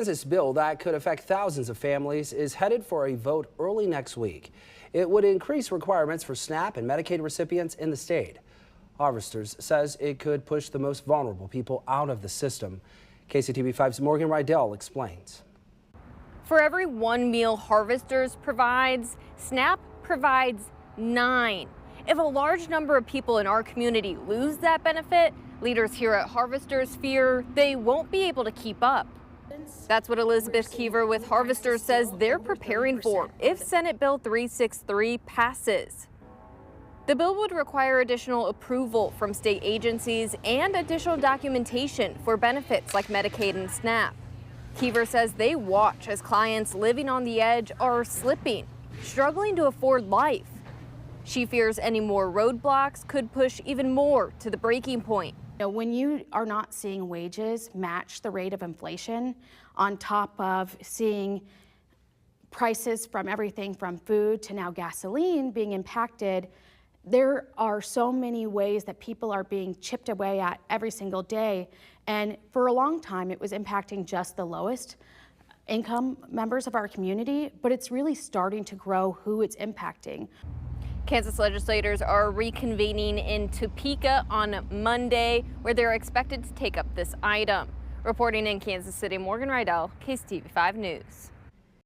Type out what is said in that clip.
This bill that could affect thousands of families is headed for a vote early next week. It would increase requirements for SNAP and Medicaid recipients in the state. Harvesters says it could push the most vulnerable people out of the system. KCTV5's Morgan Rydell explains. For every one meal Harvesters provides, SNAP provides 9. If a large number of people in our community lose that benefit, leaders here at Harvesters fear they won't be able to keep up. That's what Elizabeth Keever with Harvesters says they're preparing for if Senate Bill 363 passes. The bill would require additional approval from state agencies and additional documentation for benefits like Medicaid and SNAP. Keever says they watch as clients living on the edge are slipping, struggling to afford life. She fears any more roadblocks could push even more to the breaking point. When you are not seeing wages match the rate of inflation, on top of seeing prices from everything from food to now gasoline being impacted, there are so many ways that people are being chipped away at every single day. And for a long time, it was impacting just the lowest income members of our community, but it's really starting to grow who it's impacting. Kansas legislators are reconvening in Topeka on Monday, where they're expected to take up this item. Reporting in Kansas City, Morgan Rydell, KCTV5 News.